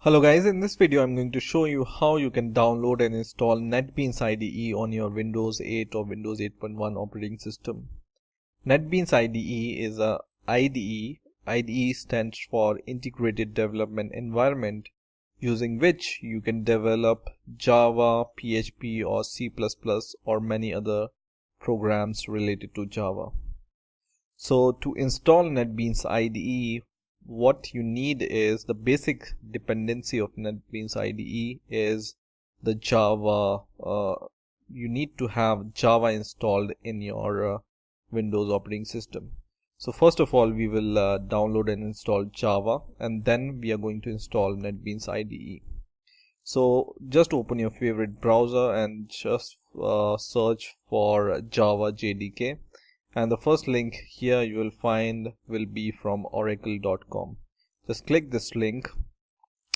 Hello guys, in this video I'm going to show you how you can download and install NetBeans IDE on your Windows 8 or Windows 8.1 operating system. NetBeans IDE is a IDE. IDE stands for Integrated Development Environment, using which you can develop Java, PHP or C++ or many other programs related to Java. So to install NetBeans IDE, what you need is the basic dependency of NetBeans IDE is the Java. You need to have Java installed in your Windows operating system. So first of all, we will download and install Java, and then we are going to install NetBeans IDE. So just open your favorite browser and just search for Java JDK. And the first link here you will find will be from oracle.com. Just click this link,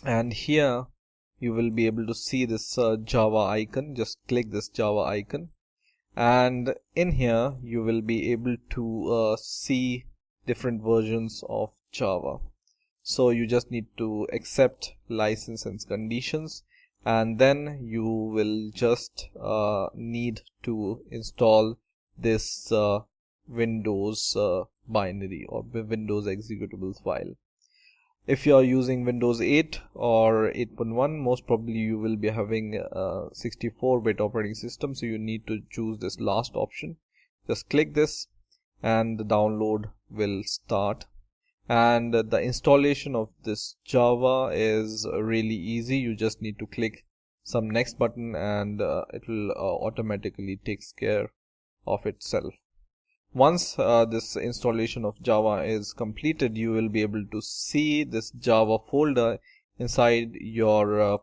and here you will be able to see this Java icon. Just click this Java icon, and in here you will be able to see different versions of Java. So you just need to accept license and conditions, and then you will just need to install this Windows binary or Windows executable file. If you are using Windows 8 or 8.1, most probably you will be having a 64-bit operating system, so you need to choose this last option. Just click this and the download will start. And the installation of this Java is really easy. You just need to click some next button and it will automatically takes care of itself. Once this installation of Java is completed, you will be able to see this Java folder inside your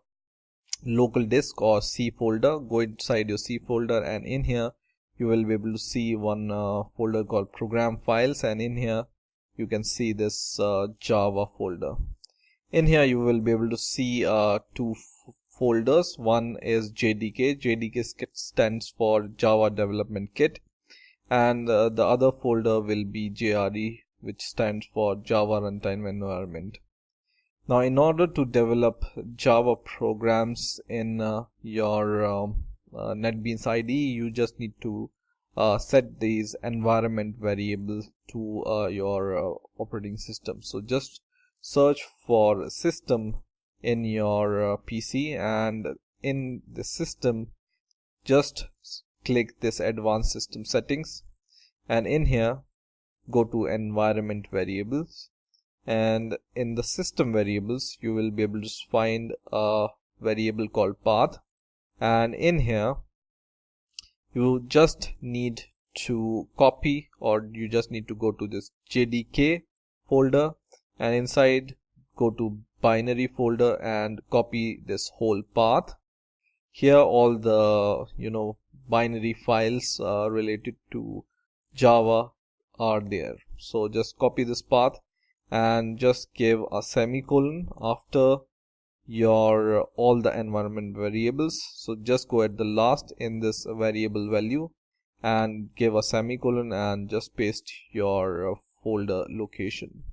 local disk or C folder. Go inside your C folder, and in here you will be able to see one folder called program files, and in here you can see this Java folder. In here you will be able to see two folders. One is JDK. JDK stands for Java Development Kit. And the other folder will be JRE, which stands for Java Runtime Environment. Now, in order to develop Java programs in your NetBeans IDE, you just need to set these environment variables to your operating system. So just search for system in your PC, and in the system, just click this advanced system settings, and in here go to environment variables, and in the system variables you will be able to find a variable called path, and in here you just need to copy, or you just need to go to this JDK folder, and inside go to binary folder and copy this whole path. Here all the binary files related to Java are there. So just copy this path and just give a semicolon after your all the environment variables. So just go at the last in this variable value and give a semicolon and just paste your folder location.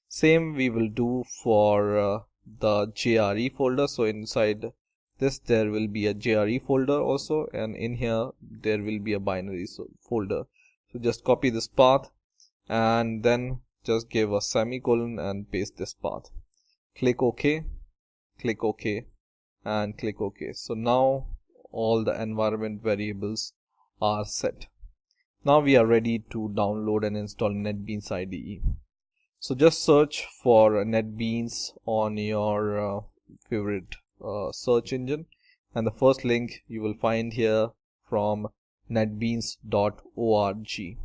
Same we will do for the JRE folder. So inside this there will be a JRE folder also, and in here there will be a binary folder. So just copy this path and then just give a semicolon and paste this path. Click OK, click OK, and click OK. So now all the environment variables are set. Now we are ready to download and install NetBeans IDE. So just search for NetBeans on your favorite search engine, and the first link you will find here from netbeans.org.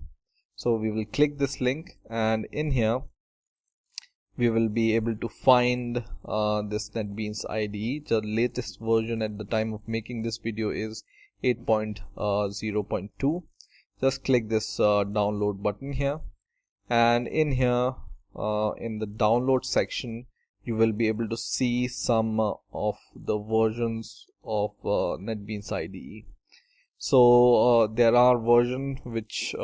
So we will click this link, and in here we will be able to find this NetBeans IDE. The latest version at the time of making this video is 8.0.2. Just click this download button here, and in here in the download section you will be able to see some of the versions of NetBeans IDE. So there are versions which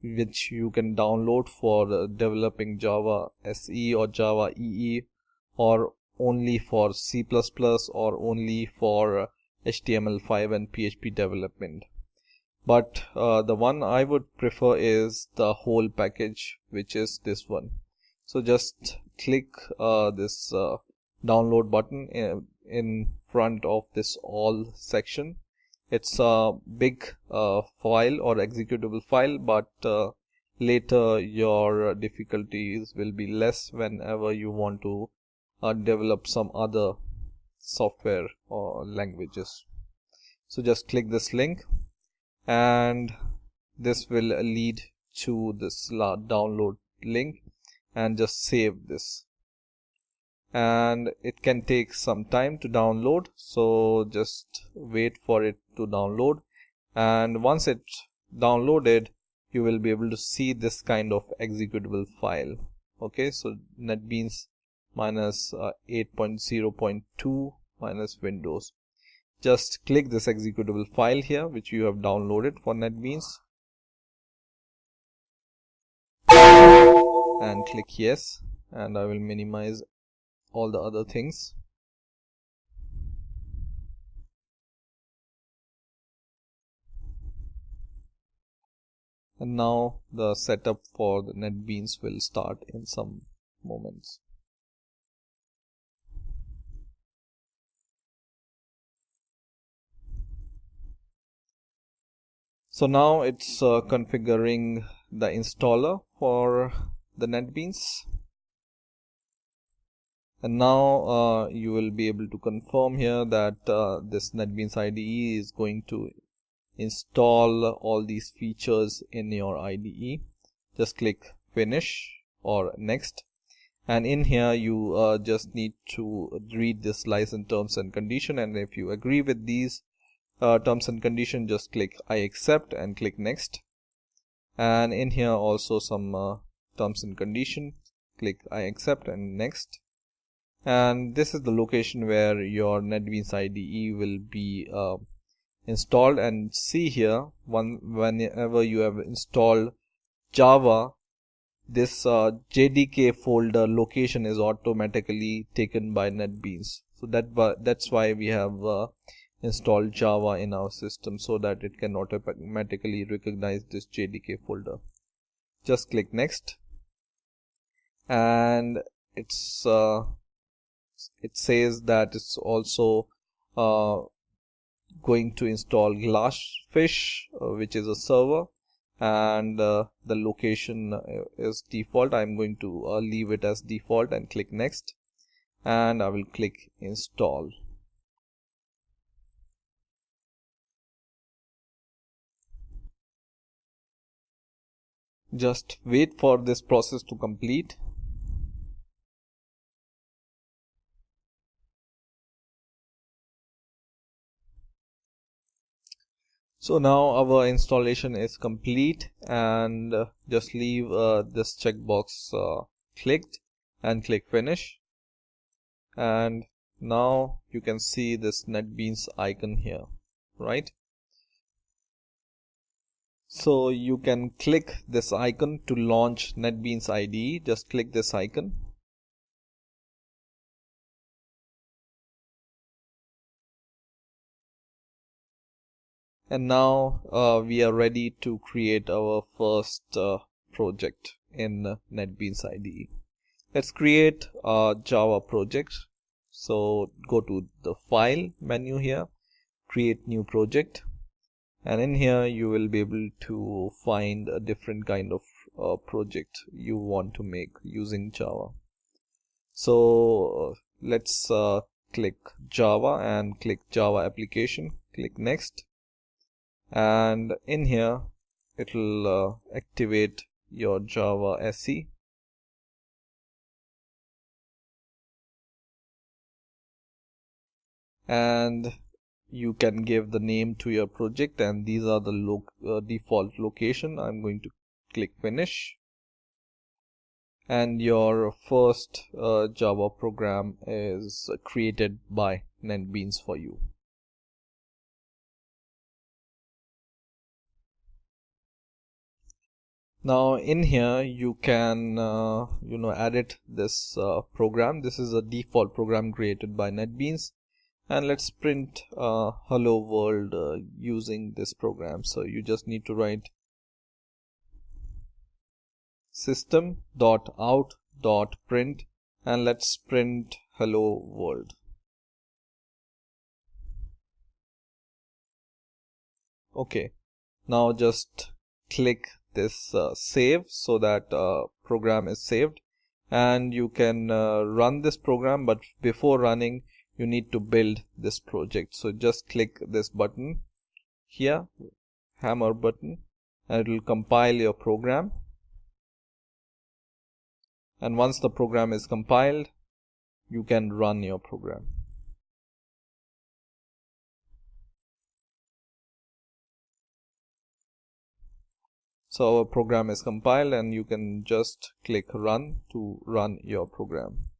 which you can download for developing Java SE or Java EE or only for C++ or only for HTML5 and PHP development. But the one I would prefer is the whole package, which is this one. So just click this download button in front of this all section. It's a big file or executable file, but later your difficulties will be less whenever you want to develop some other software or languages. So just click this link, and this will lead to this download link, and just save this. And it can take some time to download, so just wait for it to download. And once it's downloaded, you will be able to see this kind of executable file. Okay, so NetBeans minus 8.0.2 minus Windows. Just click this executable file here, which you have downloaded for NetBeans, and click yes. And I will minimize all the other things. And now the setup for the NetBeans will start in some moments. So now it's configuring the installer for the NetBeans. And now you will be able to confirm here that this NetBeans IDE is going to install all these features in your IDE. Just click finish or next, and in here you just need to read this license terms and condition, and if you agree with these terms and condition, just click I accept and click next. And in here also some terms and condition, click I accept and next. And this is the location where your NetBeans IDE will be installed. And see here, whenever you have installed Java, this JDK folder location is automatically taken by NetBeans. So that's why we have installed Java in our system, so that it can automatically recognize this JDK folder. Just click next, and it says that it's also going to install Glassfish, which is a server, and the location is default. I'm going to leave it as default and click next, and I will click install. Just wait for this process to complete. So now our installation is complete, and just leave this checkbox clicked and click finish. And now you can see this NetBeans icon here, right? So you can click this icon to launch NetBeans IDE. Just click this icon. And now we are ready to create our first project in NetBeans IDE. Let's create a Java project. So go to the file menu here, create new project, and in here you will be able to find a different kind of project you want to make using Java. So let's click Java and click Java application, click next, and in here it will activate your Java SE. And you can give the name to your project, and these are the default location. I'm going to click finish, and your first Java program is created by NetBeans for you. Now in here you can edit this program. This is a default program created by NetBeans, and let's print hello world using this program. So you just need to write system.out.print and let's print hello world. Okay, now just click this save so that program is saved, and you can run this program, but before running you need to build this project. So just click this button here, hammer button, and it will compile your program. And once the program is compiled, you can run your program. So our program is compiled and you can just click run to run your program.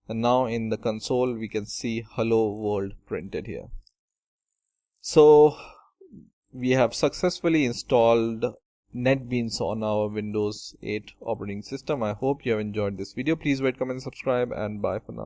And now in the console we can see hello world printed here. So we have successfully installed NetBeans on our Windows 8 operating system. I hope you have enjoyed this video. Please rate, comment, subscribe, and bye for now.